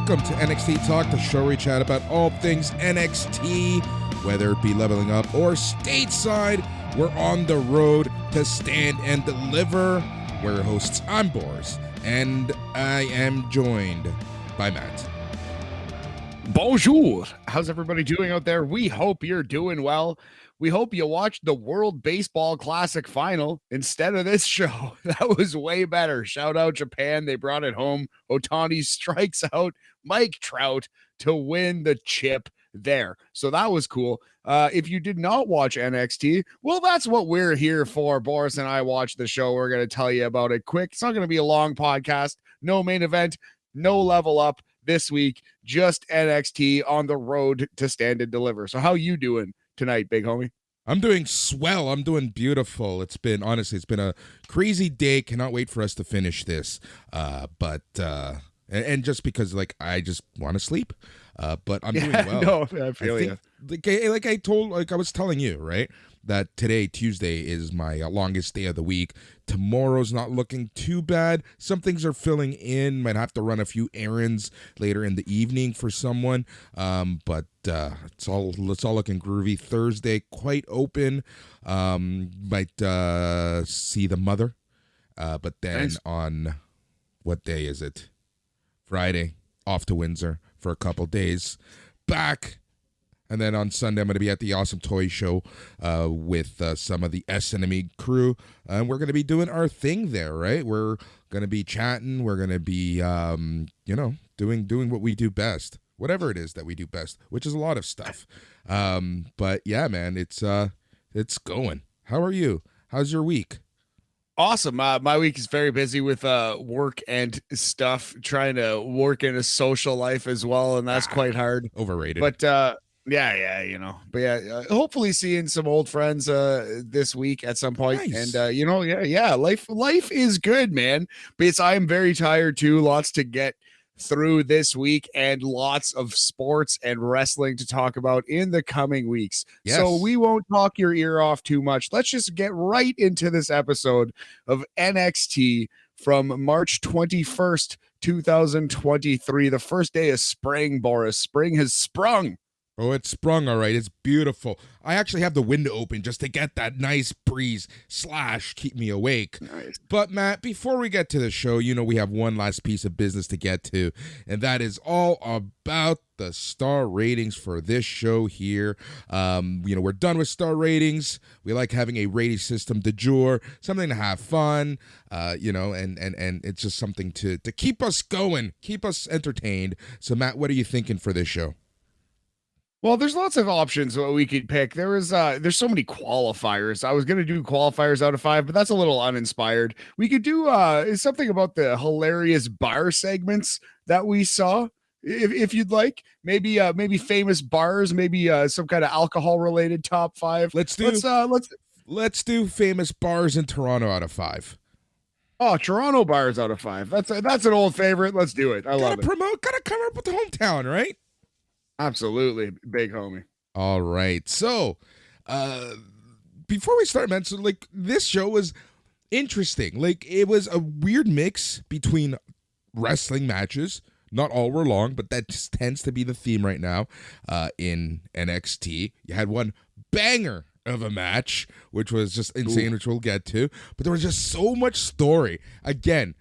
Welcome to NXT Talk, the show where we chat about all things NXT, whether it be leveling up or stateside. We're on the road to stand and deliver. We're your hosts. I'm Boris, and I am joined by Matt. Bonjour. How's everybody doing out there? We hope you're doing well. We hope you watched the World Baseball Classic final instead of this show. That was way better. Shout out Japan. They brought it home. Ohtani strikes out Mike Trout to win the chip there. So that was cool. If you did not watch NXT, well, that's what we're here for. Boris and I watched the show. We're going to tell you about it quick. It's not going to be a long podcast. No main event, no level up this week, just NXT on the road to stand and deliver. So how you doing tonight, big homie? I'm doing swell. I'm doing beautiful. It's been a crazy day. Cannot wait for us to finish this. But just because I just want to sleep. But I'm doing well. No, I feel you. Like I was telling you, right? That today, Tuesday, is my longest day of the week. Tomorrow's not looking too bad. Some things are filling in. Might have to run a few errands later in the evening for someone. But it's all looking groovy. Thursday, quite open. Might see the mother. But then nice. On what day is it? Friday, off to Windsor for a couple days. Back. And then on Sunday, I'm going to be at the Awesome Toy Show with some of the S-Enemy crew. And we're going to be doing our thing there, right? We're going to be chatting. We're going to be, doing what we do best. Whatever it is that we do best, which is a lot of stuff. But yeah, man, it's going. How are you? How's your week? Awesome. My week is very busy with work and stuff, trying to work in a social life as well. And that's quite hard. Overrated. But, yeah, hopefully seeing some old friends this week at some point. Nice. And life is good, man. But I'm very tired too. Lots to get through this week and lots of sports and wrestling to talk about in the coming weeks. Yes. So we won't talk your ear off too much. Let's just get right into this episode of NXT from March 21st, 2023. The first day of spring, Boris. Spring has sprung. Oh, it's sprung, all right. It's beautiful. I actually have the window open just to get that nice breeze / keep me awake. Nice. But, Matt, before we get to the show, we have one last piece of business to get to, and that is all about the star ratings for this show here. We're done with star ratings. We like having a rating system de jour, something to have fun, and it's just something to keep us going, keep us entertained. So, Matt, what are you thinking for this show? Well, there's lots of options what we could pick. There's so many qualifiers. I was going to do qualifiers out of 5, but that's a little uninspired. We could do something about the hilarious bar segments that we saw. If you'd like, maybe famous bars, maybe some kind of alcohol related top 5. Let's do famous bars in Toronto out of 5. Oh, Toronto bars out of 5. That's an old favorite. Let's do it. I love it. Gotta cover up with the hometown, right? Absolutely, big homie. All right. So, before we start, man, so this show was interesting. It was a weird mix between wrestling matches. Not all were long, but that just tends to be the theme right now in NXT. You had one banger of a match, which was just insane, which we'll get to. But there was just so much story. Again,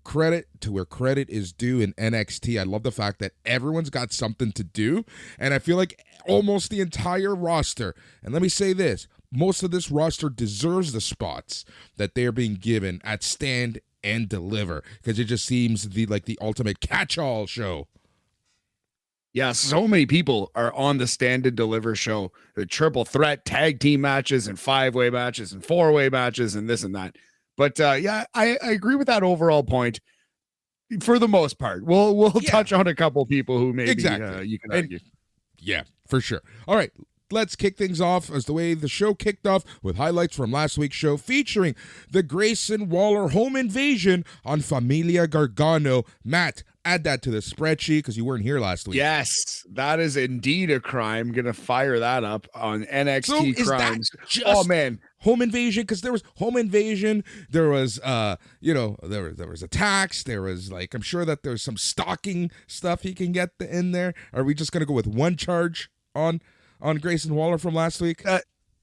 credit to where credit is due in NXT. I love the fact that everyone's got something to do, and I feel like almost the entire roster, and let me say this, most of this roster deserves the spots that they're being given at Stand and Deliver, because it just seems the ultimate catch-all show. Yeah, so many people are on the Stand and Deliver show. The triple threat tag team matches and 5-way matches and 4-way matches and this and that. But I agree with that overall point for the most part. We'll touch on a couple people who maybe you can argue. Yeah, for sure. All right, let's kick things off as the way the show kicked off with highlights from last week's show featuring the Grayson Waller home invasion on Familia Gargano. Matt, add that to the spreadsheet because you weren't here last week. Yes, that is indeed a crime. Gonna fire that up on NXT So is Crimes. that just Oh man, home invasion? Because there was home invasion. There was there was attacks. There was I'm sure that there's some stalking stuff he can get in there. Are we just gonna go with one charge on Grayson Waller from last week?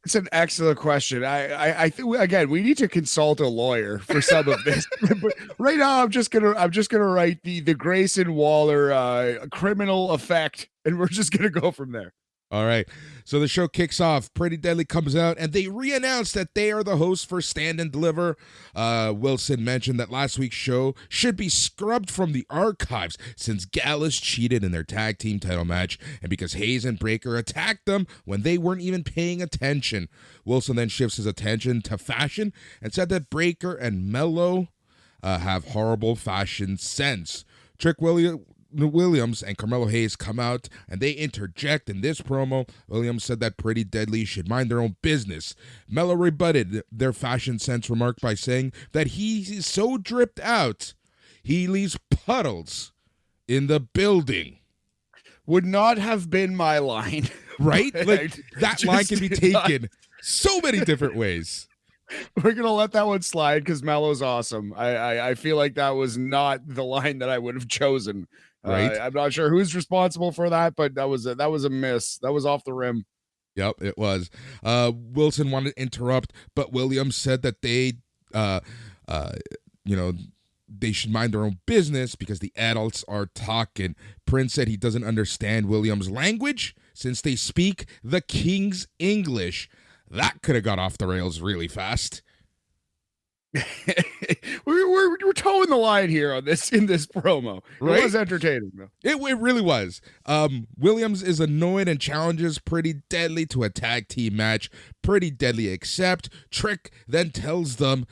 It's an excellent question. I think again we need to consult a lawyer for some of this. But right now, I'm just gonna write the Grayson Waller criminal effect, and we're just gonna go from there. All right. So the show kicks off. Pretty Deadly comes out, and they re-announce that they are the hosts for Stand and Deliver. Wilson mentioned that last week's show should be scrubbed from the archives since Gallus cheated in their tag team title match, and because Hayes and Breaker attacked them when they weren't even paying attention. Wilson then shifts his attention to fashion and said that Breaker and Melo have horrible fashion sense. Trick Williams and Carmelo Hayes come out and they interject in this promo. Williams said that Pretty Deadly should mind their own business. Melo rebutted their fashion sense remark by saying that he is so dripped out, he leaves puddles in the building. Would not have been my line. Right? That line can be taken so many different ways. We're gonna let that one slide because Melo's awesome. I feel like that was not the line that I would have chosen. Right. I'm not sure who's responsible for that, but that was a miss. That was off the rim. Yep, it was. Wilson wanted to interrupt, but Williams said that they should mind their own business because the adults are talking. Prince said he doesn't understand Williams' language since they speak the King's English. That could have got off the rails really fast. we're towing the line here on this in this promo. Right? It was entertaining though. It really was. Williams is annoyed and challenges Pretty Deadly to a tag team match. Pretty Deadly accept. Trick then tells them.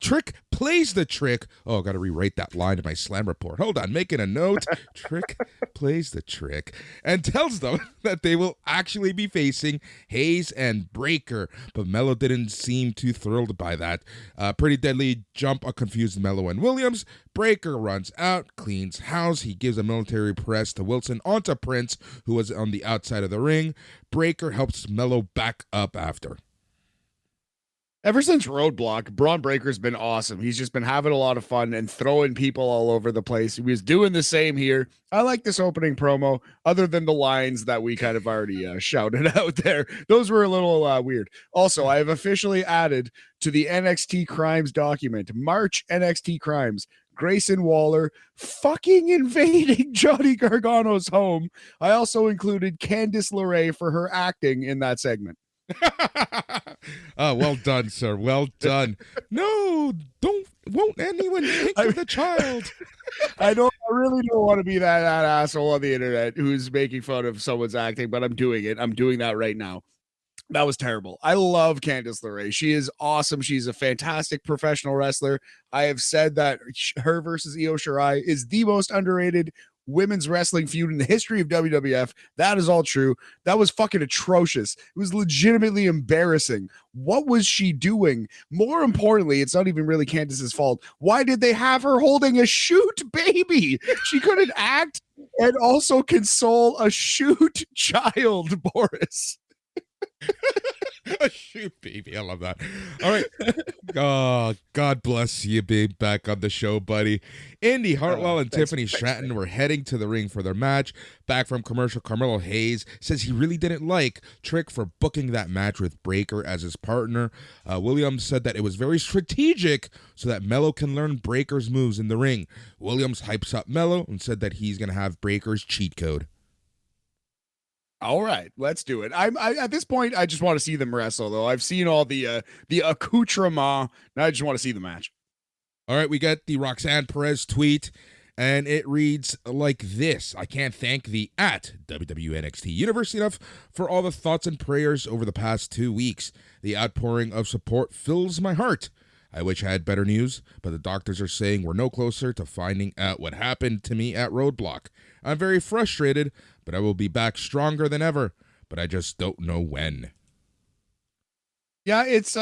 Trick plays the trick. Oh, I got to rewrite that line in my slam report. Hold on, making a note. Trick plays the trick and tells them that they will actually be facing Hayes and Breaker. But Melo didn't seem too thrilled by that. Pretty Deadly jump a confused Melo and Williams. Breaker runs out, cleans house. He gives a military press to Wilson onto Prince, who was on the outside of the ring. Breaker helps Melo back up after. Ever since Roadblock, Bron Breaker's been awesome. He's just been having a lot of fun and throwing people all over the place. He was doing the same here. I like this opening promo, other than the lines that we kind of already shouted out there. Those were a little weird. Also, I have officially added to the NXT Crimes document, March NXT Crimes, Grayson Waller fucking invading Johnny Gargano's home. I also included Candace LaRae for her acting in that segment. Oh, well done, sir. Well done. No, won't anyone think of the child? I really don't want to be that asshole on the internet who's making fun of someone's acting, but I'm doing it. I'm doing that right now. That was terrible. I love Candace LaRae. She is awesome. She's a fantastic professional wrestler. I have said that her versus Io Shirai is the most underrated women's wrestling feud in the history of WWF. That is all true. That was fucking atrocious. It was legitimately embarrassing. What was she doing? More importantly, it's not even really Candace's fault. Why did they have her holding a shoot baby? She couldn't act and also console a shoot child, Boris. Shoot, baby. I love that. All right. Oh, God bless you, babe. Back on the show, buddy. Indy Hartwell and Tiffany Stratton were heading to the ring for their match. Back from commercial, Carmelo Hayes says he really didn't like Trick for booking that match with Breaker as his partner. Williams said that it was very strategic so that Melo can learn Breaker's moves in the ring. Williams hypes up Melo and said that he's going to have Breaker's cheat code. All right, let's do it. I at this point, I just want to see them wrestle, though. I've seen all the accoutrement. Now I just want to see the match. All right, we get the Roxanne Perez tweet, and it reads like this. I can't thank the @WWNXT Universe enough for all the thoughts and prayers over the past 2 weeks. The outpouring of support fills my heart. I wish I had better news, but the doctors are saying we're no closer to finding out what happened to me at Roadblock. I'm very frustrated, but I will be back stronger than ever, but I just don't know when. Yeah, it's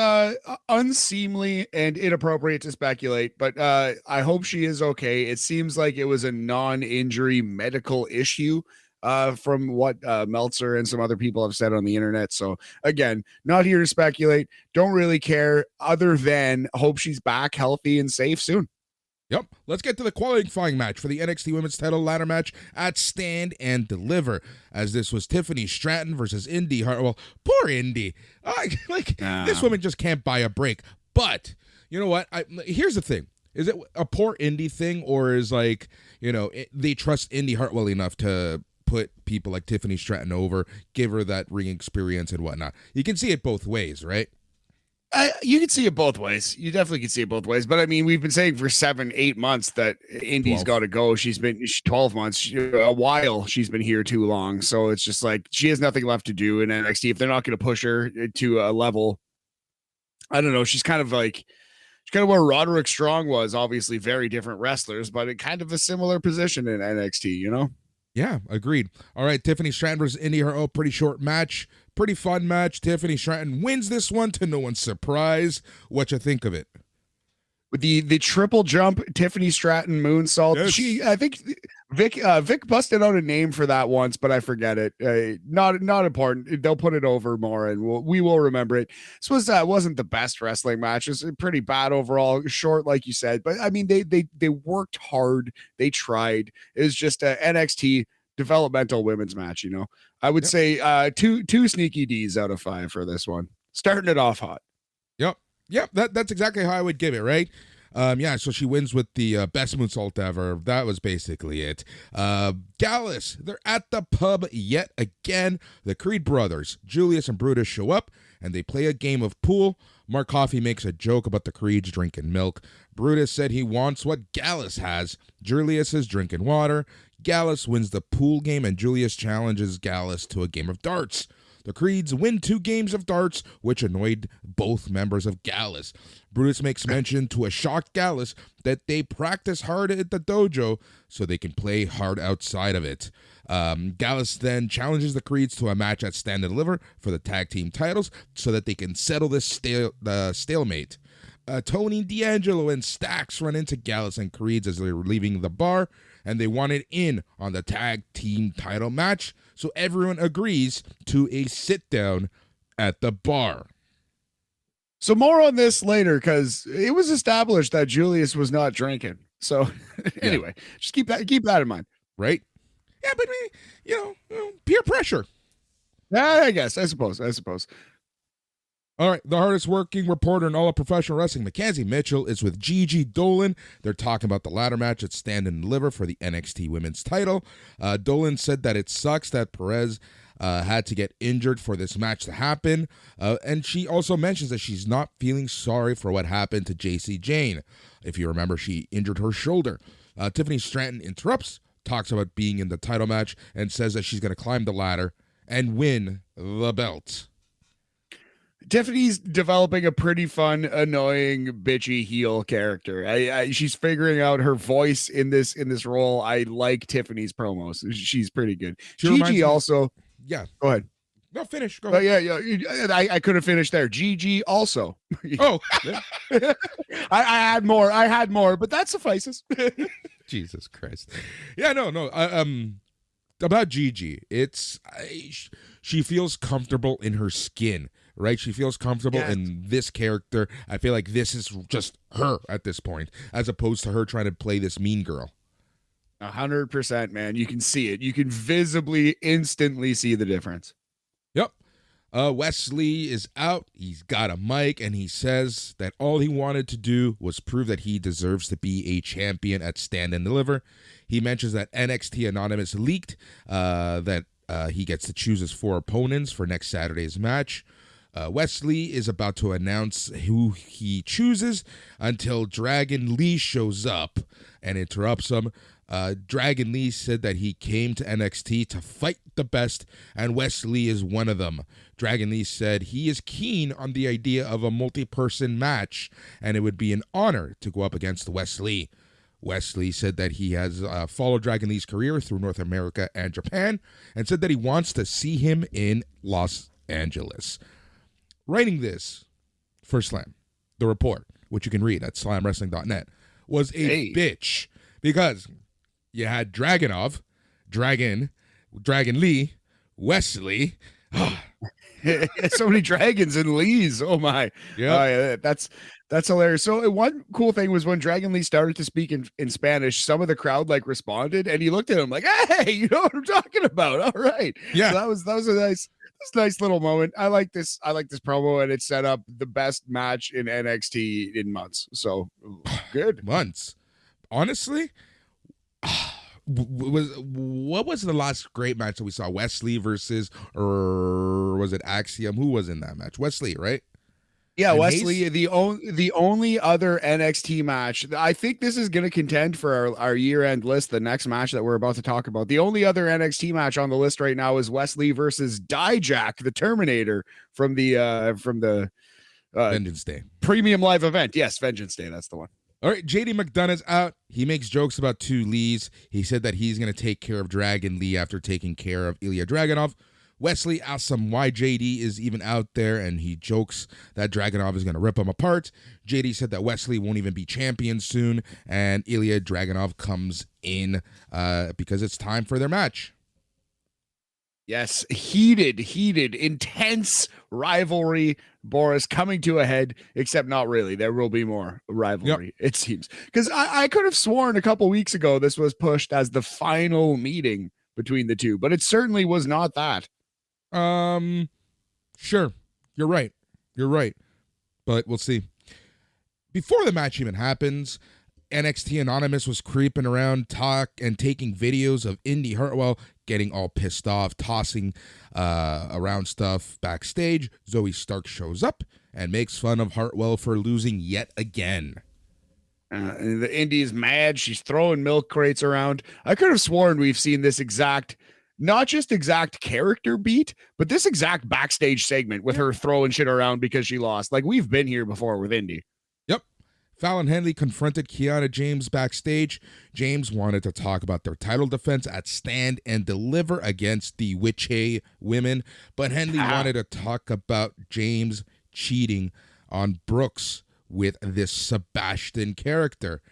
unseemly and inappropriate to speculate, but I hope she is okay. It seems like it was a non-injury medical issue from what Meltzer and some other people have said on the internet. So again, not here to speculate. Don't really care other than hope she's back healthy and safe soon. Yep. Let's get to the qualifying match for the NXT Women's Title ladder match at Stand and Deliver, as this was Tiffany Stratton versus Indy Hartwell. Poor Indy. This woman just can't buy a break. But you know what? Here's the thing: is it a poor Indy thing, or is they trust Indy Hartwell enough to put people like Tiffany Stratton over, give her that ring experience and whatnot? You can see it both ways, right? You can see it both ways. You definitely can see it both ways. But I mean, we've been saying for 7-8 months that Indy's got to go. She's been 12 months, a while. She's been here too long. So it's just like she has nothing left to do in NXT. If they're not going to push her to a level, I don't know. She's kind of where Roderick Strong was. Obviously, very different wrestlers, but in kind of a similar position in NXT. You know. Yeah, agreed. All right, Tiffany Stratton versus Indy Hartwell, pretty short match, pretty fun match. Tiffany Stratton wins this one to no one's surprise. What you think of it? With the triple jump, Tiffany Stratton moonsault. Yes. I think Vic busted out a name for that once, but I forget it. Not important. They'll put it over more, and we will remember it. This wasn't the best wrestling match. It was pretty bad overall, short like you said. But I mean, they worked hard. They tried. It was just a NXT developmental women's match. You know, I would say two sneaky D's out of 5 for this one. Starting it off hot. Yep, that's exactly how I would give it, right? So she wins with the best moonsault ever. That was basically it. Gallus, they're at the pub yet again. The Creed brothers, Julius and Brutus, show up, and they play a game of pool. Mark Coffey makes a joke about the Creeds drinking milk. Brutus said he wants what Gallus has. Julius is drinking water. Gallus wins the pool game, and Julius challenges Gallus to a game of darts. The Creeds win 2 games of darts, which annoyed both members of Gallus. Brutus makes mention to a shocked Gallus that they practice hard at the dojo so they can play hard outside of it. Gallus then challenges the Creeds to a match at Stand and Deliver for the tag team titles so that they can settle this stalemate. Tony D'Angelo and Stax run into Gallus and Creeds as they're leaving the bar, and they wanted in on the tag team title match, so everyone agrees to a sit-down at the bar. So more on this later, because it was established that Julius was not drinking. So anyway, just keep that in mind. Right? Yeah, but peer pressure. Yeah, I suppose. All right, the hardest working reporter in all of professional wrestling, Mackenzie Mitchell, is with Gigi Dolan. They're talking about the ladder match at Stand and Deliver for the NXT Women's title. Dolan said that it sucks that Perez had to get injured for this match to happen. And she also mentions that she's not feeling sorry for what happened to JC Jane. If you remember, she injured her shoulder. Tiffany Stratton interrupts, talks about being in the title match, and says that she's going to climb the ladder and win the belt. Tiffany's developing a pretty fun, annoying, bitchy heel character. She's figuring out her voice in this role. I like Tiffany's promos. She's pretty good. Gigi also. Yeah. Go ahead. No, finish. Go ahead. Yeah. I could have finished there. Gigi also. Oh. I had more, but that suffices. Jesus Christ. Yeah, no. About Gigi, she feels comfortable in her skin. Right, she feels comfortable in this character. I feel like this is just her at this point, as opposed to her trying to play this mean girl. 100%, man. You can see it. You can visibly, instantly see the difference. Yep. Wesley is out. He's got a mic, and he says that all he wanted to do was prove that he deserves to be a champion at Stand and Deliver. He mentions that NXT Anonymous leaked that he gets to choose his 4 opponents for next Saturday's match. Wesley is about to announce who he chooses until Dragon Lee shows up and interrupts him. Dragon Lee said that he came to NXT to fight the best, and Wesley is one of them. Dragon Lee said he is keen on the idea of a multi-person match, and it would be an honor to go up against Wesley. Wesley said that he has followed Dragon Lee's career through North America and Japan, and said that he wants to see him in Los Angeles. Writing this, for Slam. The report, which you can read at slamwrestling.net, was a bitch because you had Dragunov, Dragon Lee, Wesley. So many dragons and Lees. Oh my. Yeah. That's hilarious. So one cool thing was when Dragon Lee started to speak in Spanish, some of the crowd like responded and he looked at him like, hey, you know what I'm talking about. All right. Yeah. So that was a nice little moment. I like this promo, and it set up the best match in NXT in months. So good. Months. Honestly, what was the last great match that we saw? Wesley versus, or was it Axiom? Who was in that match? Wesley, right? Yeah, And Wesley, Hayes? the only other NXT match. I think this is going to contend for our year-end list, the next match that we're about to talk about. The only other NXT match on the list right now is Wesley versus Dijak, the Terminator from the Vengeance Day. Premium Live event. Yes, Vengeance Day, that's the one. All right, JD McDonagh's out. He makes jokes about two Lees. He said that he's going to take care of Dragon Lee after taking care of Ilja Dragunov. Wesley asks him why JD is even out there, and he jokes that Dragunov is going to rip him apart. JD said that Wesley won't even be champion soon, and Ilja Dragunov comes in because it's time for their match. Yes, heated, intense rivalry. Boris coming to a head, except not really. There will be more rivalry, It seems. Because I could have sworn a couple weeks ago this was pushed as the final meeting between the two, but it certainly was not that. Sure. You're right. But we'll see. Before the match even happens, NXT Anonymous was creeping around, taking videos of Indy Hartwell getting all pissed off, tossing around stuff backstage. Zoe Stark shows up and makes fun of Hartwell for losing yet again. The Indy is mad. She's throwing milk crates around. I could have sworn we've seen this not just exact character beat, but this exact backstage segment with her throwing shit around because she lost. Like, we've been here before with Indy. Yep. Fallon Henley confronted Kiana James backstage. James wanted to talk about their title defense at Stand and Deliver against the Witchay women, but Henley wanted to talk about James cheating on Brooks with this Sebastian character.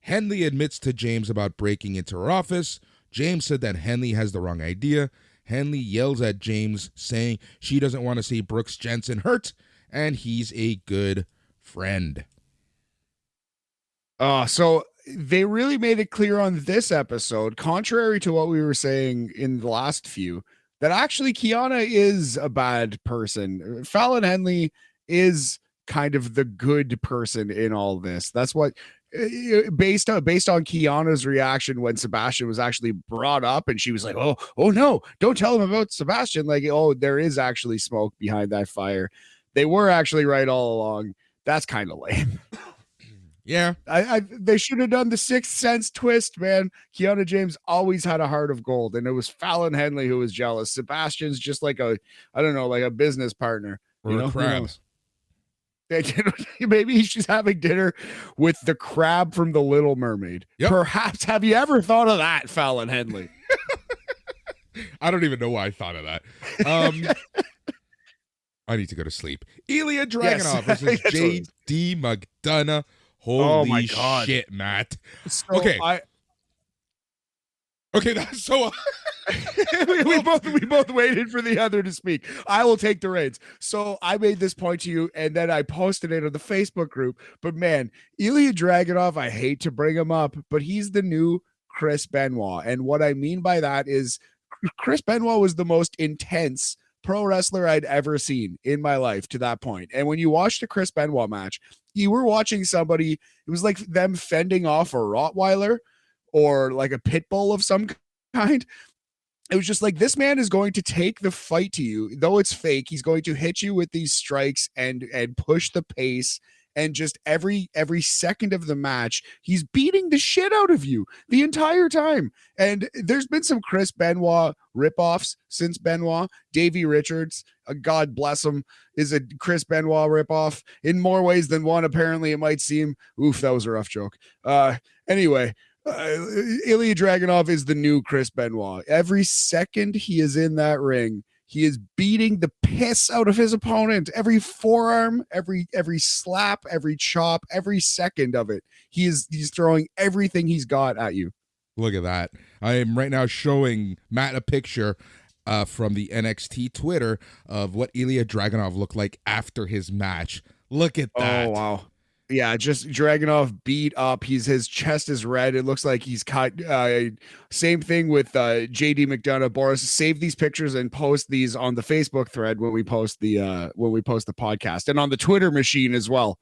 Henley admits to James about breaking into her office. James said that Henley has the wrong idea. Henley yells at James, saying she doesn't want to see Brooks Jensen hurt, and he's a good friend. So they really made it clear on this episode, contrary to what we were saying in the last few, that actually Kiana is a bad person. Fallon Henley is kind of the good person in all this. That's what, based on Kiana's reaction when Sebastian was actually brought up, and she was like, oh no, don't tell him about Sebastian. Like, oh, there is actually smoke behind that fire. They were actually right all along. That's kind of lame. Yeah, they should have done the Sixth Sense twist, man. Kiana James always had a heart of gold, and it was Fallon Henley who was jealous. Sebastian's just like a business partner, or a crab. Maybe she's having dinner with the crab from The Little Mermaid. Yep. Perhaps. Have you ever thought of that, Fallon Henley? I don't even know why I thought of that. I need to go to sleep. Ilja Dragunov versus JD McDonagh. Holy my God. shit, Matt. So okay. That's so. we both waited for the other to speak. I will take the reins. So I made this point to you, and then I posted it on the Facebook group. But man, Ilja Dragunov, I hate to bring him up, but he's the new Chris Benoit. And what I mean by that is Chris Benoit was the most intense pro wrestler I'd ever seen in my life to that point. And when you watched a Chris Benoit match, you were watching somebody, it was like them fending off a Rottweiler or like a pit bull of some kind. It was just like, this man is going to take the fight to you, though it's fake. He's going to hit you with these strikes and push the pace. And just every second of the match, he's beating the shit out of you the entire time. And there's been some Chris Benoit ripoffs since Benoit. Davey Richards, God bless him, is a Chris Benoit ripoff in more ways than one. Apparently, it might seem. Oof, that was a rough joke. Anyway, Ilja Dragunov is the new Chris Benoit. Every second he is in that ring, He is beating the piss out of his opponent. Every forearm, every slap, every chop, every second of it. He's throwing everything he's got at you. Look at that. I am right now showing Matt a picture from the NXT Twitter of what Ilja Dragunov looked like after his match. Look at that. Oh, wow. Yeah, just Dragunov beat up. His chest is red. It looks like he's cut. Same thing with JD McDonagh. Boris, save these pictures and post these on the Facebook thread when we post the podcast, and on the Twitter machine as well.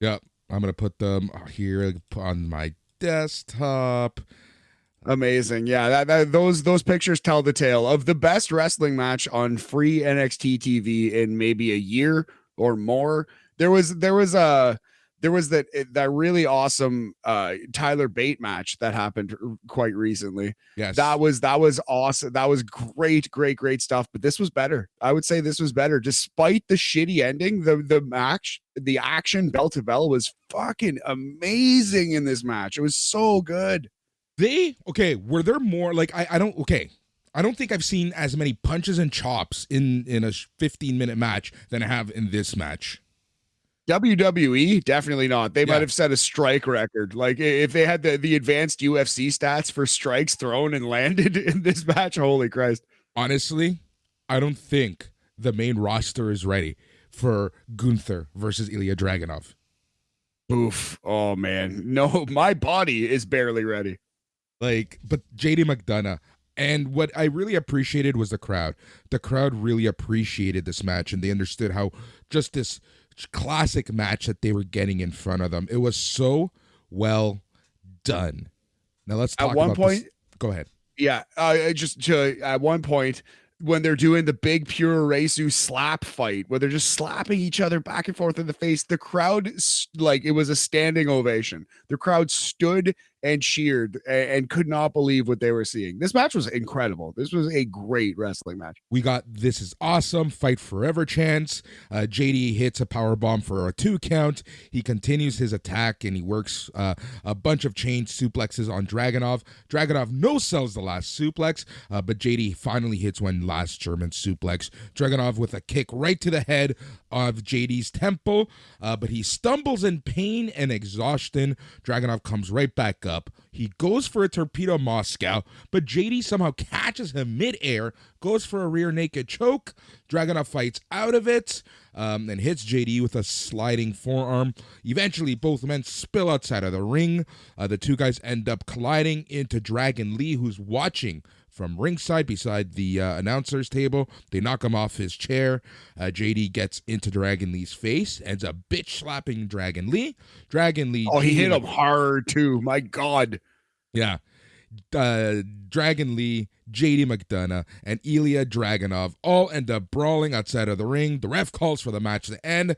Yep, I'm gonna put them here on my desktop. Amazing. Yeah, those pictures tell the tale of the best wrestling match on free NXT TV in maybe a year or more. There was that really awesome Tyler Bate match that happened quite recently. Yes. That was awesome. That was great stuff. But this was better. I would say this was better. Despite the shitty ending, the match, the action bell to bell was fucking amazing in this match. It was so good. Were there more like I don't think I've seen as many punches and chops in a 15-minute match than I have in this match. WWE, definitely not. They might have set a strike record. Like if they had the advanced UFC stats for strikes thrown and landed in this match, holy Christ. Honestly, I don't think the main roster is ready for Gunther versus Ilja Dragunov. Oof. Oh man. No, my body is barely ready. But JD McDonagh, and what I really appreciated was the crowd. The crowd really appreciated this match, and they understood how just this classic match that they were getting in front of them. It was so well done. Now let's talk about this. Go ahead. Yeah, at one point when they're doing the big pure Resu slap fight, where they're just slapping each other back and forth in the face, the crowd, it was a standing ovation. The crowd stood and cheered and could not believe what they were seeing. This match was incredible. This was a great wrestling match. We got This Is Awesome, Fight Forever chants. JD hits a power bomb for a 2 count. He continues his attack and he works a bunch of chain suplexes on Dragunov. Dragunov no-sells the last suplex, but JD finally hits one last German suplex. Dragunov with a kick right to the head of JD's temple, but he stumbles in pain and exhaustion. Dragunov comes right back up. He goes for a torpedo Moscow, but JD somehow catches him midair, goes for a rear naked choke. Dragunov fights out of it and hits JD with a sliding forearm. Eventually, both men spill outside of the ring. The two guys end up colliding into Dragon Lee, who's watching from ringside beside the announcer's table. They knock him off his chair. JD gets into Dragon Lee's face, ends up bitch slapping Dragon Lee. Dragon Lee. Oh, he hit him hard too. My God. Yeah. Dragon Lee, JD McDonagh, and Ilja Dragunov all end up brawling outside of the ring. The ref calls for the match to end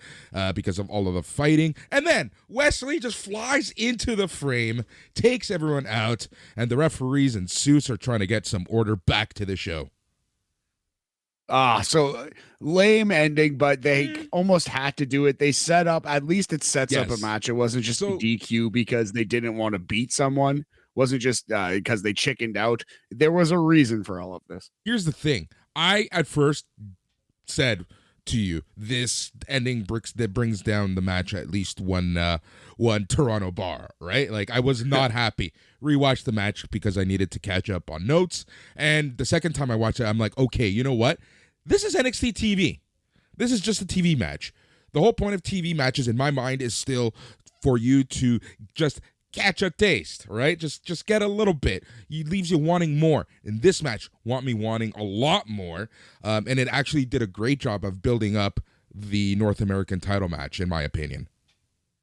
because of all of the fighting. And then Wesley just flies into the frame, takes everyone out, and the referees and suits are trying to get some order back to the show. So lame ending, but they almost had to do it. They set up, at least it sets up a match. It wasn't just a DQ because they didn't want to beat someone. Wasn't just because they chickened out. There was a reason for all of this. Here's the thing. I at first said to you, this ending brings down the match at least one Toronto bar, right? Like I was not happy. Rewatched the match because I needed to catch up on notes. And the second time I watched it, I'm like, okay, you know what? This is NXT TV. This is just a TV match. The whole point of TV matches in my mind is still for you to just catch a taste, right? Just get a little bit. It leaves you wanting more. In this match, wanting a lot more. And it actually did a great job of building up the North American title match, in my opinion.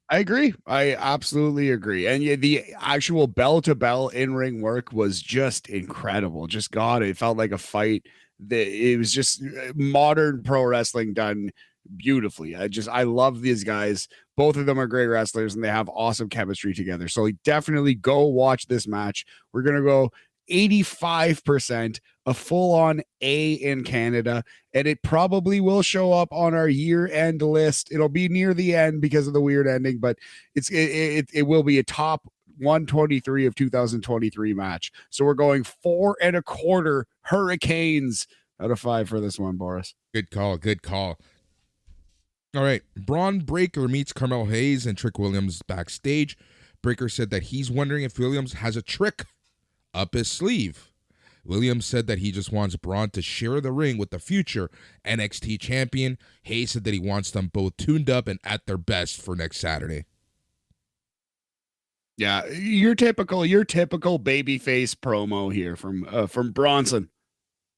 I agree. I absolutely agree. And yeah, the actual bell-to-bell in-ring work was just incredible. Just God, it felt like a fight. It was just modern pro wrestling done beautifully. I love these guys. Both of them are great wrestlers and they have awesome chemistry together. So definitely go watch this match. We're going to go 85%, a full-on A in Canada, and it probably will show up on our year-end list. It'll be near the end because of the weird ending, but it will be a top 123 of 2023 match. So we're going 4 1/4 Hurricanes out of 5 for this one, Boris. Good call. Good call. All right. Bron Breakker meets Carmelo Hayes and Trick Williams backstage. Breakker said that he's wondering if Williams has a trick up his sleeve. Williams said that he just wants Bron to share the ring with the future NXT champion. Hayes said that he wants them both tuned up and at their best for next Saturday. Yeah, your typical babyface promo here from Bronson.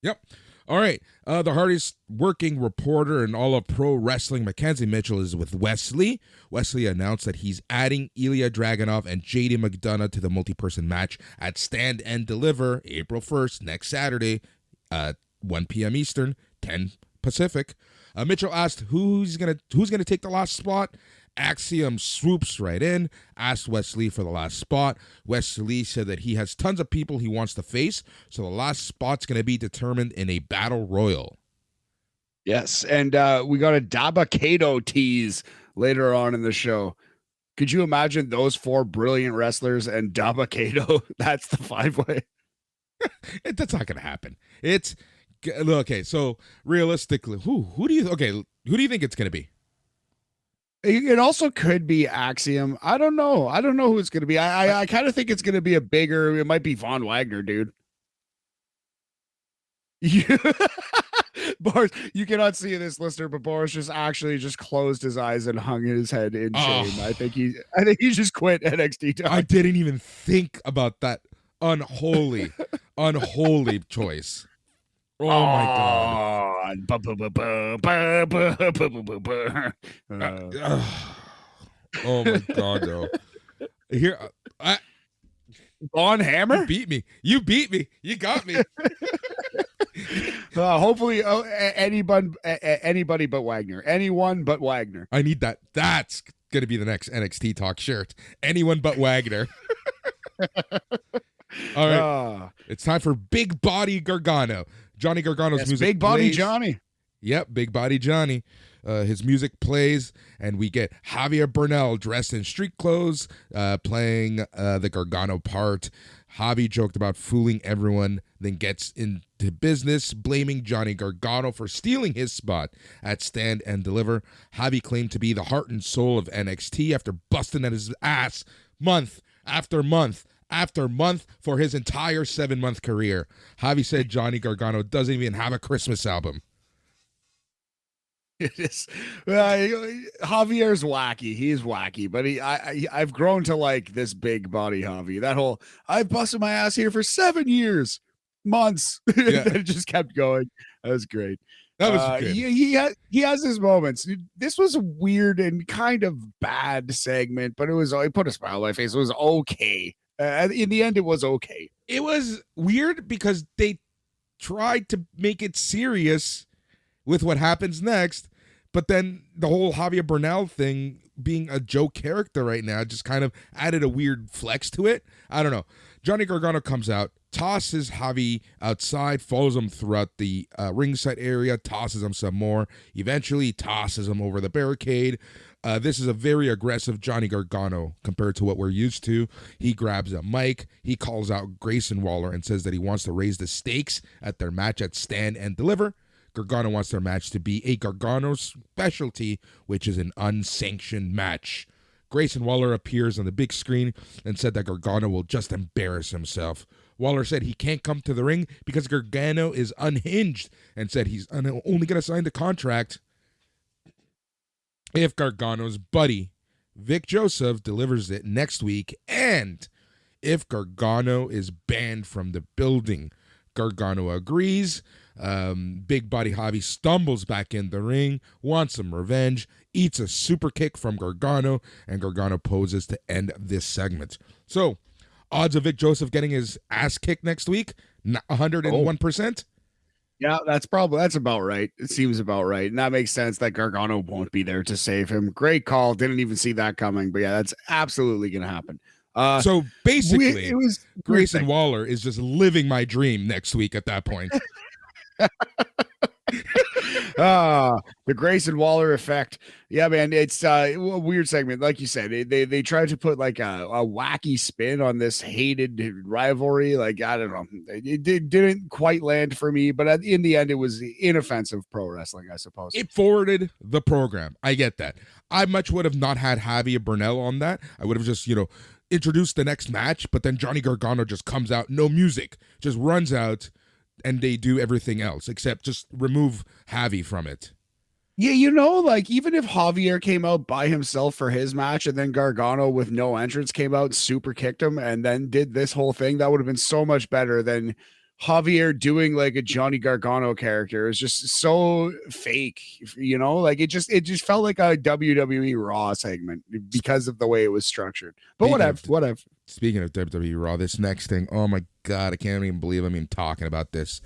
Yep. All right. The hardest working reporter in all of pro wrestling, Mackenzie Mitchell, is with Wesley. Wesley announced that he's adding Ilja Dragunov and JD McDonagh to the multi-person match at Stand and Deliver April 1st, next Saturday, 1 p.m. Eastern, 10 Pacific. Mitchell asked who's gonna take the last spot. Axiom swoops right in, asked Wesley for the last spot. Wesley said that he has tons of people he wants to face, so the last spot's going to be determined in a battle royal. Yes, and we got a Dabba-Kato tease later on in the show. Could you imagine those 4 brilliant wrestlers and Dabba-Kato? That's the 5-way. That's not going to happen. It's okay. So realistically, who do you think it's going to be? It also could be Axiom. I don't know. I don't know who it's going to be. I kind of think it's going to be it might be Von Wagner, dude. Boris, you cannot see this, listener, but Boris just closed his eyes and hung his head in shame. I think he just quit NXT talk. I didn't even think about that unholy choice. Oh my God. Oh my God, though. Here, Von Hammer? You beat me. You got me. Hopefully, anybody but Wagner. Anyone but Wagner. I need that. That's going to be the next NXT Talk shirt. Anyone but Wagner. All right. It's time for Big Body Gargano. Johnny Gargano's music Big Body plays. Johnny. Yep, Big Body Johnny. His music plays, and we get Javier Bernal dressed in street clothes, playing the Gargano part. Javi joked about fooling everyone, then gets into business, blaming Johnny Gargano for stealing his spot at Stand and Deliver. Javi claimed to be the heart and soul of NXT after busting at his ass month after month after month for his entire 7-month career. Javi said Johnny Gargano doesn't even have a Christmas album. It is. Javier's wacky. He's wacky, but I've grown to like this big body Javi. That whole I've busted my ass here for 7 years, months. Yeah. It just kept going. That was great. That was good. He has his moments. This was a weird and kind of bad segment, but it put a smile on my face. It was okay. In the end, it was okay. It was weird because they tried to make it serious with what happens next, but then the whole Javier Bernal thing being a joke character right now just kind of added a weird flex to it. I don't know. Johnny Gargano comes out, tosses Javi outside, follows him throughout the ringside area, tosses him some more, eventually tosses him over the barricade. This is a very aggressive Johnny Gargano compared to what we're used to. He grabs a mic, he calls out Grayson Waller and says that he wants to raise the stakes at their match at Stand and Deliver. Gargano wants their match to be a Gargano specialty, which is an unsanctioned match. Grayson Waller appears on the big screen and said that Gargano will just embarrass himself. Waller said he can't come to the ring because Gargano is unhinged and said he's only going to sign the contract if Gargano's buddy, Vic Joseph, delivers it next week, and if Gargano is banned from the building. Gargano agrees. Big Body Javi stumbles back in the ring, wants some revenge, eats a super kick from Gargano, and Gargano poses to end this segment. So, odds of Vic Joseph getting his ass kicked next week, 101%. Yeah, that's about right. It seems about right. And that makes sense that Gargano won't be there to save him. Great call. Didn't even see that coming. But yeah, that's absolutely going to happen. So basically, Grayson Waller is just living my dream next week at that point. The Grayson Waller effect. Yeah, man, it's a weird segment. Like you said, they tried to put like a wacky spin on this hated rivalry. Like, I don't know. Didn't quite land for me, but in the end, it was inoffensive pro wrestling, I suppose. It forwarded the program. I get that. I much would have not had Javier Bernal on that. I would have just, introduced the next match, but then Johnny Gargano just comes out, no music, just runs out, and they do everything else except just remove Javi from it. Yeah, like even if Javier came out by himself for his match and then Gargano with no entrance came out, super kicked him, and then did this whole thing, that would have been so much better than Javier doing like a Johnny Gargano character. It was just so fake, like it just felt like a WWE Raw segment because of the way it was structured. But whatever. Speaking of WWE Raw, this next thing, oh my God, I can't even believe I'm even talking about this.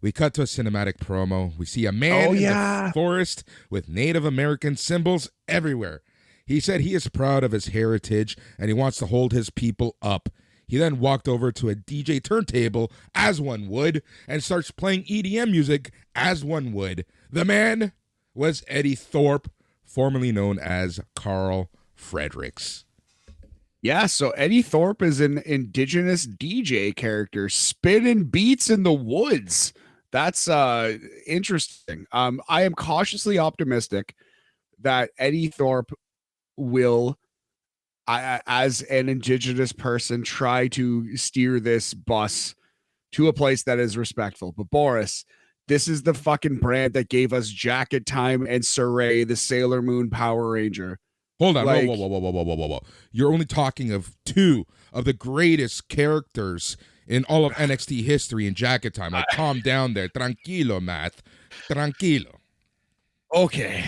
We cut to a cinematic promo. We see a man in the forest with Native American symbols everywhere. He said he is proud of his heritage and he wants to hold his people up. He then walked over to a DJ turntable, as one would, and starts playing EDM music, as one would. The man was Eddie Thorpe, formerly known as Carl Fredericks. Yeah, so Eddie Thorpe is an indigenous DJ character, spinning beats in the woods. That's interesting. I am cautiously optimistic that Eddie Thorpe will, as an indigenous person, try to steer this bus to a place that is respectful. But Boris, this is the fucking brand that gave us Jacket Time and Saray, the Sailor Moon Power Ranger. Hold on, whoa. You're only talking of two of the greatest characters in all of NXT history in Jacket Time. Like, calm down there. Tranquilo, Matt. Tranquilo. Okay.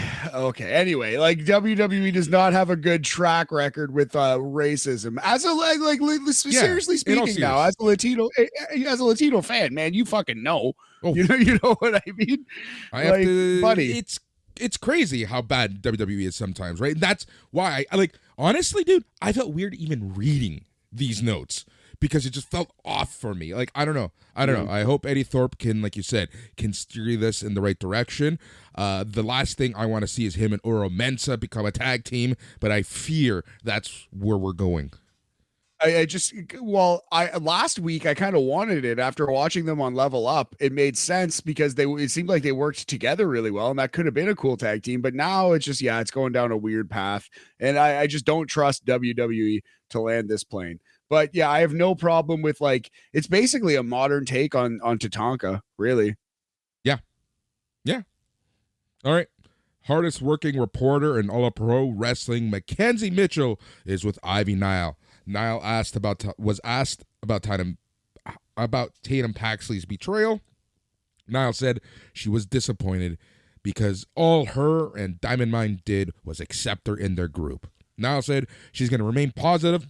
Anyway, like WWE does not have a good track record with racism. As a seriously speaking now, as a Latino fan, man, you fucking know. Oh. You know what I mean? Buddy. It's crazy how bad WWE is sometimes, right? And that's why I honestly, dude, I felt weird even reading these notes because it just felt off for me. Like, I don't know. I hope Eddie Thorpe can, like you said, can steer this in the right direction. The last thing I want to see is him and Oro Mensah become a tag team, but I fear that's where we're going. Last week I kind of wanted it after watching them on Level Up. It made sense because it seemed like they worked together really well, and that could have been a cool tag team. But now it's just, it's going down a weird path, and I just don't trust WWE to land this plane. But yeah, I have no problem with it's basically a modern take on Tatanka, really. Yeah. All right. Hardest working reporter in all of pro wrestling, Mackenzie Mitchell, is with Ivy Nile. Nile was asked about Tatum Paxley's betrayal. Nile said she was disappointed because all her and Diamond Mine did was accept her in their group. Nile said she's going to remain positive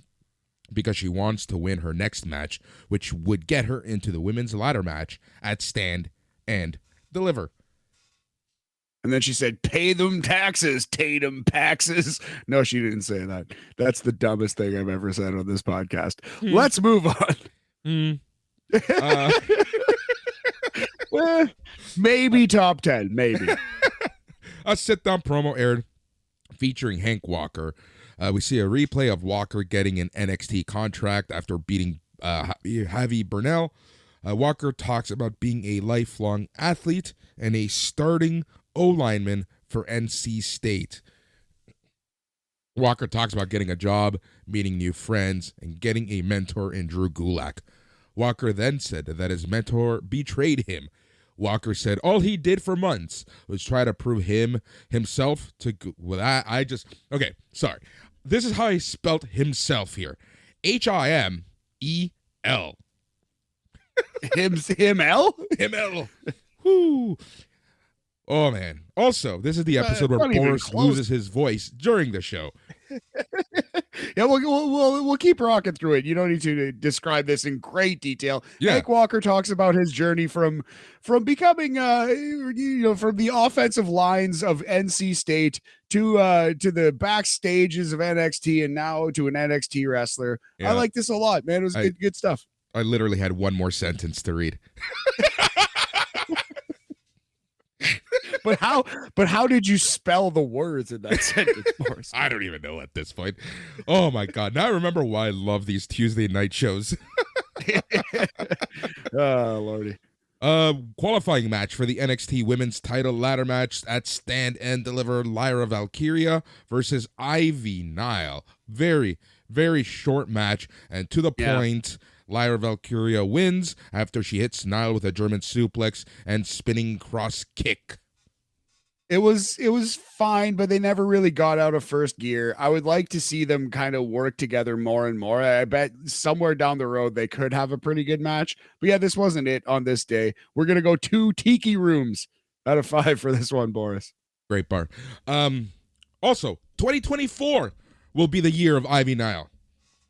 because she wants to win her next match, which would get her into the women's ladder match at Stand and Deliver. And then she said, pay them taxes, Tatum Paxes. No, she didn't say that. That's the dumbest thing I've ever said on this podcast. Let's move on. Well, maybe top 10, maybe. A sit-down promo aired featuring Hank Walker. We see a replay of Walker getting an NXT contract after beating Javi Bernal. Walker talks about being a lifelong athlete and a starting O-lineman for NC State. Walker talks about getting a job, meeting new friends, and getting a mentor in Drew Gulak. Walker then said that his mentor betrayed him. Walker said all he did for months was try to prove himself to... Okay, sorry. This is how I spelt himself here. Himel. Himel. Whoo. Oh, man. Also, this is the episode where Boris loses his voice during the show. Yeah, we'll keep rocking through it. You don't need to describe this in great detail. Yeah. Hank Walker talks about his journey from becoming, from the offensive lines of NC State to the backstages of NXT and now to an NXT wrestler. Yeah. I like this a lot, man. It was good stuff. I literally had one more sentence to read. But how did you spell the words in that sentence, Boris? I don't even know at this point. Oh my God. Now I remember why I love these Tuesday night shows. Oh, Lordy. Qualifying match for the NXT Women's Title ladder match at Stand and Deliver. Lyra Valkyria versus Ivy Nile. Very, very short match and to the point. Lyra Valkyria wins after she hits Nile with a German suplex and spinning cross kick. It was fine, but they never really got out of first gear. I would like to see them kind of work together more and more. I bet somewhere down the road they could have a pretty good match. But yeah, this wasn't it on this day. We're gonna go 2 tiki rooms out of 5 for this one, Boris. Great bar. Also, 2024 will be the year of Ivy Nile.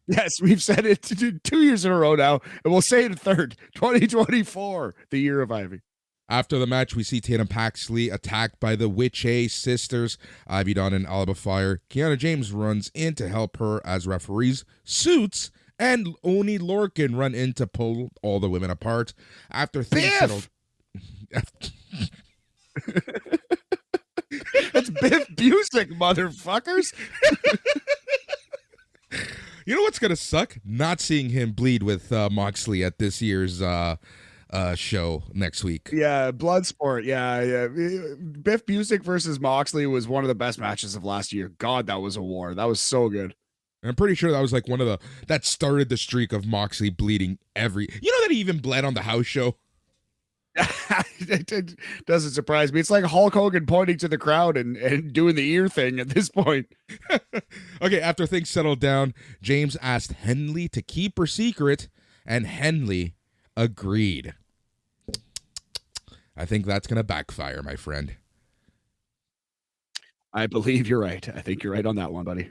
Yes, we've said it 2 years in a row now, and we'll say it a third. 2024, the year of Ivy. After the match, we see Tatum Paxley attacked by the Witch A sisters, Ivy Dawn and Alba Fire. Kiana James runs in to help her as referees. Suits and Oni Lorcan run in to pull all the women apart. After things settled... That's Biff Busick, motherfuckers. You know what's going to suck? Not seeing him bleed with Moxley at this year's... show next week. Yeah, Bloodsport. Yeah. Biff Busick versus Moxley was one of the best matches of last year. God, that was a war. That was so good. I'm pretty sure that was like one of that started the streak of Moxley bleeding every. You know that he even bled on the house show. It doesn't surprise me. It's like Hulk Hogan pointing to the crowd and doing the ear thing at this point. Okay, after things settled down, James asked Henley to keep her secret, and Henley agreed. I think that's going to backfire, my friend. I believe you're right. I think you're right on that one, buddy.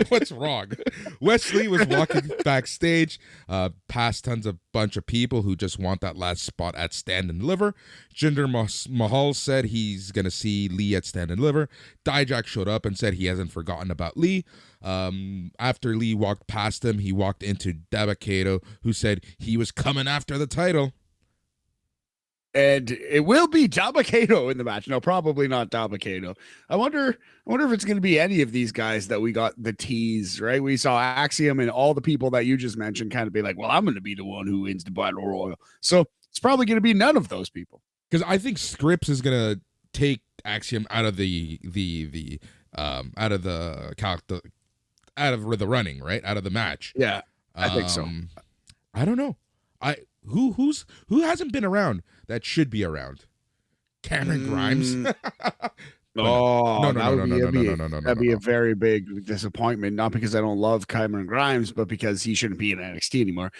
What's wrong? Wesley was walking backstage, past bunch of people who just want that last spot at Stand and Deliver. Jinder Mahal said he's going to see Lee at Stand and Deliver. Dijak showed up and said he hasn't forgotten about Lee. After Lee walked past him, he walked into Dabba-Kato, who said he was coming after the title. And it will be Dabba-Kato in the match. No, probably not Dabba-Kato. I wonder if it's going to be any of these guys that we got the tease, right? We saw Axiom and all the people that you just mentioned kind of be like, well, I'm going to be the one who wins the Battle Royal. So it's probably going to be none of those people. Because I think Scripps is going to take Axiom out of the running, right? Out of the match. Yeah, I think so. I don't know. Who hasn't been around that should be around? Cameron Grimes. No, that'd be a very big disappointment. Not because I don't love Cameron Grimes, but because he shouldn't be in NXT anymore.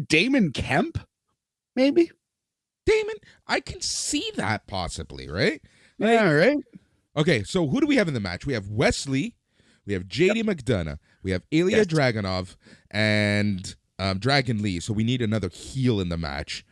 Damon Kemp, maybe. Damon, I can see that possibly, right? Yeah, right. Okay, so who do we have in the match? We have Wesley, we have JD McDonagh, we have Ilja Dragunov, and Dragon Lee. So we need another heel in the match.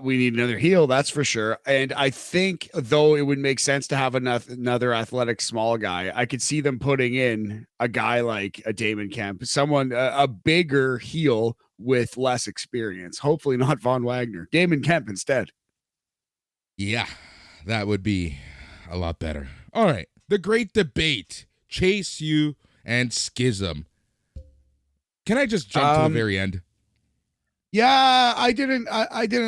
We need another heel, that's for sure. And I think, though, it would make sense to have another athletic small guy. I could see them putting in a guy like a Damon Kemp, someone, a bigger heel with less experience. Hopefully not Von Wagner. Damon Kemp instead. Yeah, that would be a lot better. All right, the great debate, Chase U and Schism. Can I just jump to the very end? Yeah, I didn't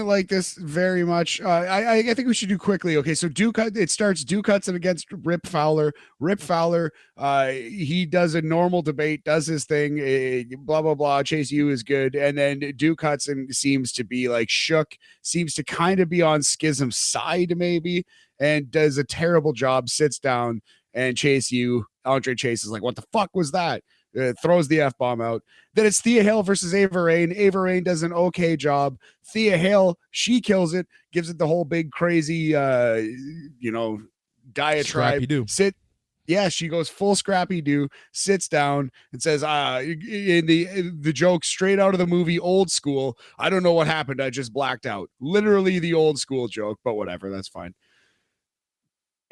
like this very much. I think we should do quickly. Okay, so it starts Duke Hudson against Rip Fowler. Rip Fowler, he does a normal debate, does his thing, blah, blah, blah. Chase U is good. And then Duke Hudson seems to be like shook, seems to kind of be on Schism's side maybe, and does a terrible job, sits down, and Chase U, Andre Chase is like, what the fuck was that? Throws the F-bomb out. Then it's Thea Hale versus Ava Raine. Ava Raine does an okay job. Thea Hale, she kills it, gives it the whole big crazy, diatribe. Yeah, she goes full Scrappy-Doo, sits down and says, in the joke straight out of the movie Old School, I don't know what happened. I just blacked out. Literally the Old School joke, but whatever, that's fine.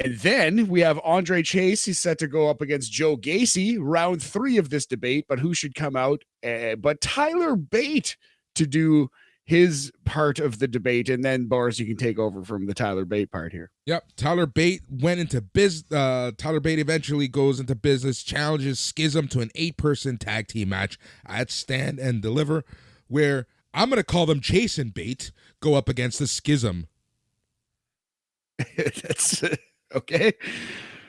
And then we have Andre Chase. He's set to go up against Joe Gacy, round 3 of this debate. But who should come out? But Tyler Bate to do his part of the debate, and then Boris, you can take over from the Tyler Bate part here. Yep, Tyler Bate went into Tyler Bate eventually goes into business, challenges Schism to an 8-person tag team match at Stand and Deliver, where I'm gonna call them Chase and Bate go up against the Schism. That's okay.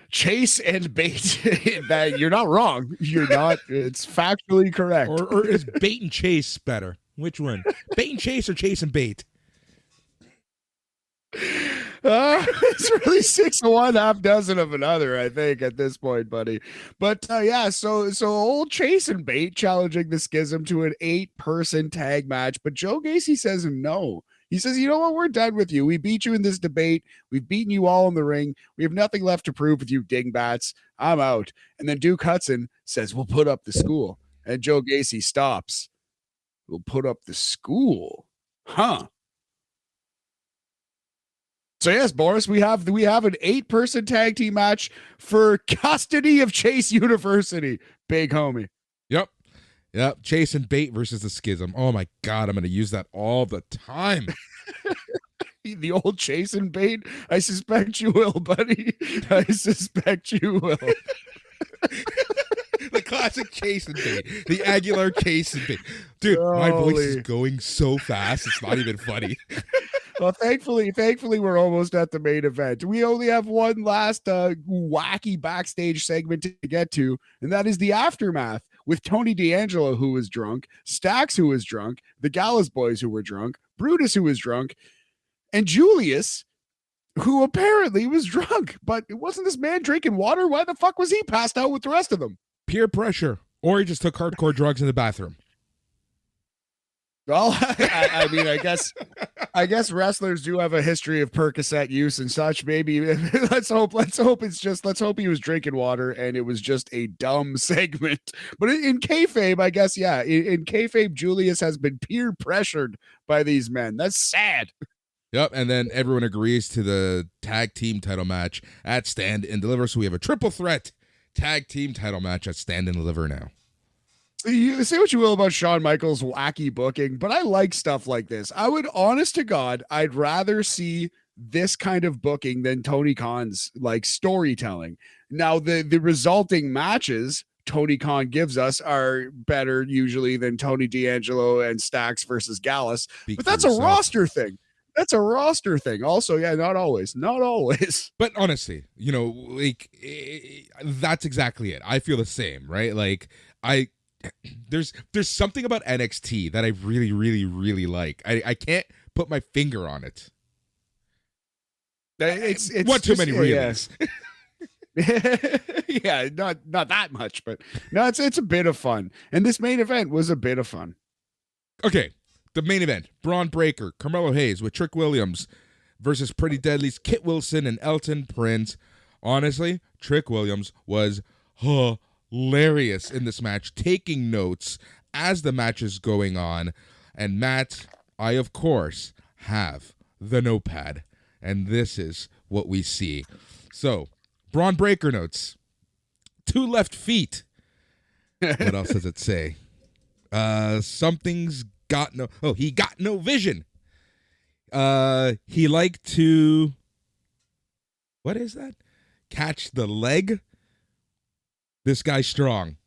Chase and Bate. That you're not wrong. You're not. It's factually correct. Or is Bate and Chase better? Which one? Bait and Chase or Chase and Bait? It's really 6 of one, half dozen of another, I think, at this point, buddy. But yeah, so old Chase and Bait challenging the Schism to an 8-person tag match, but Joe Gacy says no. He says, you know what? We're done with you. We beat you in this debate. We've beaten you all in the ring. We have nothing left to prove with you dingbats. I'm out. And then Duke Hudson says, we'll put up the school. And Joe Gacy stops. We'll put up the school. Huh. So yes, Boris, we have an 8-person tag team match for custody of Chase University. Big homie. Yep, Chase and Bait versus the Schism. Oh my God, I'm going to use that all the time. The old Chase and Bait. I suspect you will, buddy. I suspect you will. The classic Chase and Bait. The Aguilar Chase and Bait. Dude, my voice is going so fast, it's not even funny. Well, thankfully, we're almost at the main event. We only have one last wacky backstage segment to get to, and that is the aftermath with Tony D'Angelo, who was drunk, Stax, who was drunk, the Gallus boys, who were drunk, Brutus, who was drunk, and Julius, who apparently was drunk. But wasn't this man drinking water? Why the fuck was he passed out with the rest of them? Peer pressure. Or he just took hardcore drugs in the bathroom. Well, I mean, I guess wrestlers do have a history of Percocet use and such. Maybe let's hope he was drinking water and it was just a dumb segment. But in kayfabe, I guess, yeah, in kayfabe, Julius has been peer pressured by these men. That's sad. Yep, and then everyone agrees to the tag team title match at Stand and Deliver. So we have a triple threat tag team title match at Stand and Deliver now. You say what you will about Shawn Michaels' wacky booking, but I like stuff like this. I would, honest to God, I'd rather see this kind of booking than Tony Khan's like storytelling. Now, the resulting matches Tony Khan gives us are better usually than Tony D'Angelo and Stax versus Gallus, but that's a roster thing. That's a roster thing. Also, yeah, not always. But honestly, that's exactly it. I feel the same, right? Like there's something about NXT that I really, really, really like. I can't put my finger on it. It's one too many realities. Yeah, not that much, but no, it's a bit of fun. And this main event was a bit of fun. Okay, the main event: Bron Breakker, Carmelo Hayes with Trick Williams versus Pretty Deadly's Kit Wilson and Elton Prince. Honestly, Trick Williams was hilarious in this match, taking notes as the match is going on. And Matt, I of course have the notepad, and this is what we see. So, Bron Breakker notes: 2 left feet. What else does it say? Something's got no. Oh, he got no vision. He liked to. What is that? Catch the leg. This guy's strong.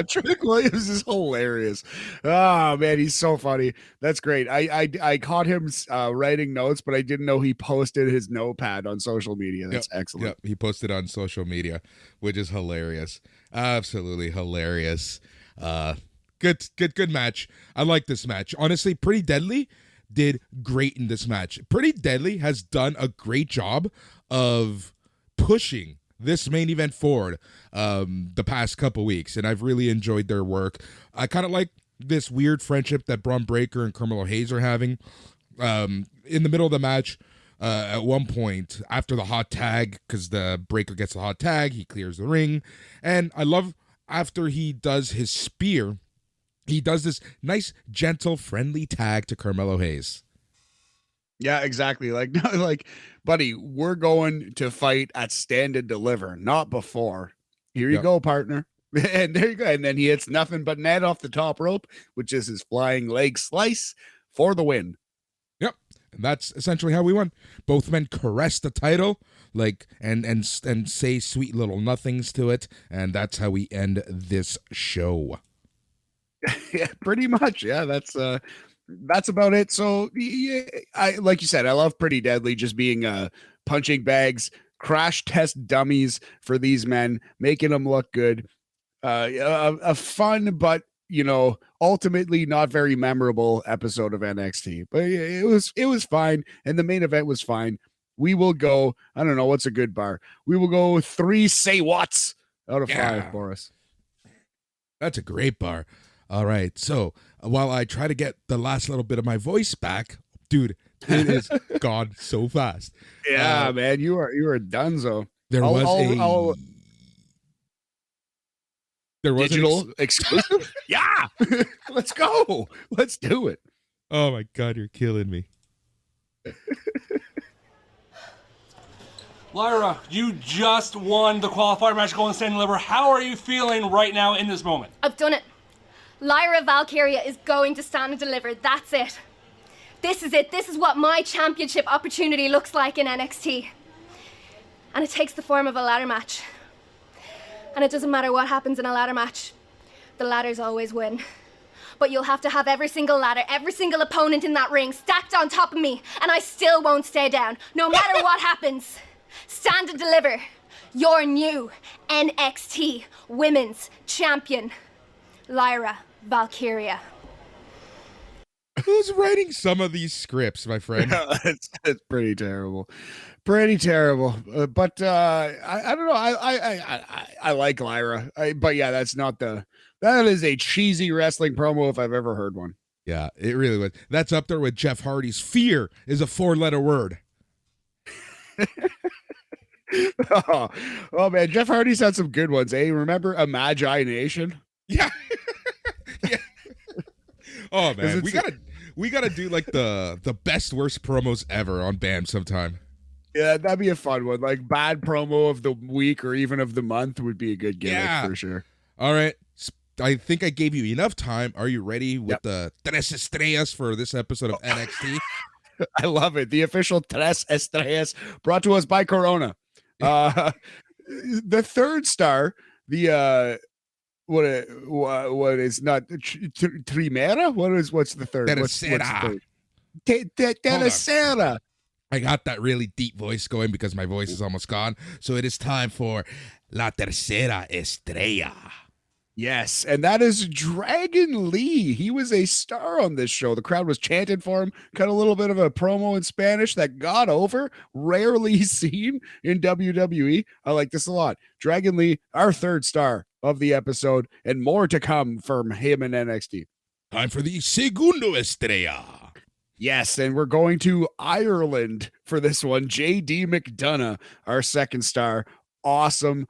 Trick Williams is hilarious. Oh man, he's so funny. That's great. I caught him writing notes, but I didn't know he posted his notepad on social media. That's excellent. Yep, he posted on social media, which is hilarious. Absolutely hilarious. Good match. I like this match. Honestly, Pretty Deadly did great in this match. Pretty Deadly has done a great job of pushing this main event forward the past couple weeks, and I've really enjoyed their work. I kind of like this weird friendship that Bron Breakker and Carmelo Hayes are having. In the middle of the match, at one point, after the hot tag, because the Breakker gets the hot tag, he clears the ring, and I love after he does his spear, he does this nice, gentle, friendly tag to Carmelo Hayes. Yeah, exactly. Like, buddy, we're going to fight at Stand and Deliver, not before. Here you go, partner. And there you go. And then he hits nothing but net off the top rope, which is his flying leg slice for the win. Yep. And that's essentially how we won. Both men caress the title, and say sweet little nothings to it, and that's how we end this show. Yeah, pretty much. Yeah, that's about it. So yeah, I like you said, I love Pretty Deadly just being punching bags, crash test dummies for these men, making them look good. A fun but ultimately not very memorable episode of NXT, but it was fine, and the main event was fine. We will go, I don't know what's a good bar. We will go 3 say whats out of 5, Boris. That's a great bar. All right, so while I try to get the last little bit of my voice back, dude, it is gone so fast. Yeah, man, you are donezo. There was digital exclusive. Yeah, let's go. Let's do it. Oh my God, you're killing me. Lyra, you just won the qualifier match Golden Stand and Deliver. How are you feeling right now in this moment? I've done it. Lyra Valkyria is going to stand and deliver. That's it. This is it. This is what my championship opportunity looks like in NXT. And it takes the form of a ladder match. And it doesn't matter what happens in a ladder match. The ladders always win. But you'll have to have every single ladder, every single opponent in that ring stacked on top of me, and I still won't stay down, no matter what happens. Stand and deliver. Your new NXT Women's Champion, Lyra Valkyria. Who's writing some of these scripts, my friend? It's pretty terrible. Pretty terrible. But I don't know. I like Lyra. But yeah, that is a cheesy wrestling promo if I've ever heard one. Yeah, it really was. That's up there with Jeff Hardy's fear is a 4-letter word. Oh man, Jeff Hardy's had some good ones, eh? Remember Imagination? Yeah. Yeah. Oh man, we gotta do like the best worst promos ever on BAM sometime. Yeah, that'd be a fun one. Like bad promo of the week or even of the month would be a good gimmick for sure. All right. I think I gave you enough time. Are you ready with the Tres Estrellas for this episode of NXT? I love it. The official Tres Estrellas brought to us by Corona. The third star, the what is not Trimera? What's the third? Tercera. Tercera. I got that really deep voice going because my voice is almost gone. So it is time for La Tercera Estrella. Yes, and that is Dragon Lee. He was a star on this show. The crowd was chanting for him. Cut a little bit of a promo in Spanish that got over. Rarely seen in WWE. I like this a lot. Dragon Lee, our third star of the episode, and more to come from him in NXT. Time for the Segundo Estrella. Yes, and we're going to Ireland for this one. JD McDonagh, our second star. Awesome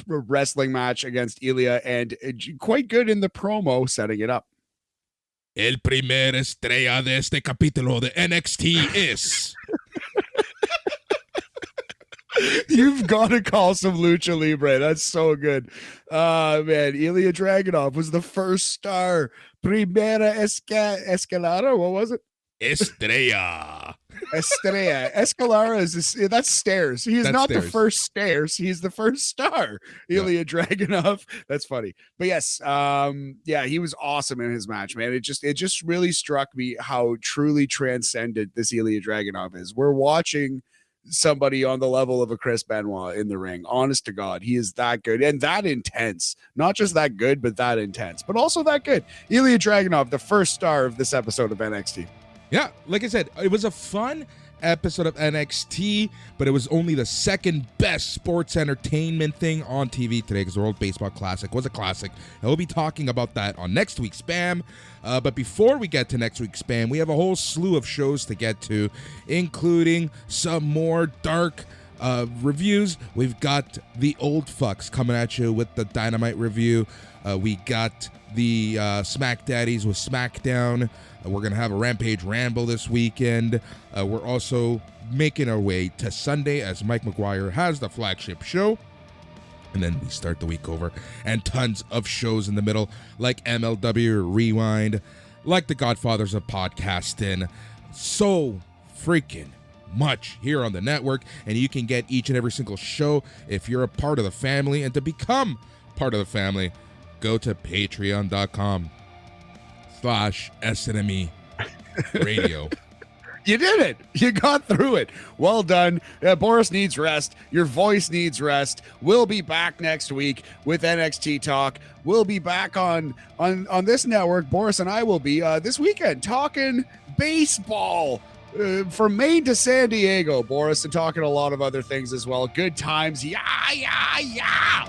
wrestling match against Ilja, and quite good in the promo setting it up. El primer estrella de este capítulo de NXT es... You've got to call some Lucha Libre. That's so good. Man, Ilja Dragunov was the first star. Primera Escalada. What was it? Estrella. Estrella. Escalara that's stairs. He is not the first stairs. He's the first star. Ilja Dragunov. That's funny. But yes, he was awesome in his match, man. It just really struck me how truly transcendent this Ilja Dragunov is. We're watching somebody on the level of a Chris Benoit in the ring. Honest to God, he is that good and that intense. Not just that good, but that intense, but also that good. Ilja Dragunov, the first star of this episode of NXT. Yeah, like I said, it was a fun episode of NXT, but it was only the second best sports entertainment thing on TV today because the World Baseball Classic was a classic. And we'll be talking about that on next week's Spam. But before we get to next week's Spam, we have a whole slew of shows to get to, including some more dark reviews. We've got the old fucks coming at you with the Dynamite review. We got the Smack Daddies with SmackDown. We're going to have a Rampage Ramble this weekend. We're also making our way to Sunday as Mike McGuire has the flagship show. And then we start the week over, and tons of shows in the middle, like MLW Rewind, like the Godfathers of Podcasting. So freaking much here on the network, and you can get each and every single show if you're a part of the family. And to become part of the family, go to patreon.com/SNME radio. You did it. You got through it. Well done. Boris needs rest. Your voice needs rest. We'll be back next week with NXT Talk. We'll be back on this network. Boris and I will be this weekend talking baseball from Maine to San Diego, Boris, and talking a lot of other things as well. Good times. Yeah, yeah, yeah.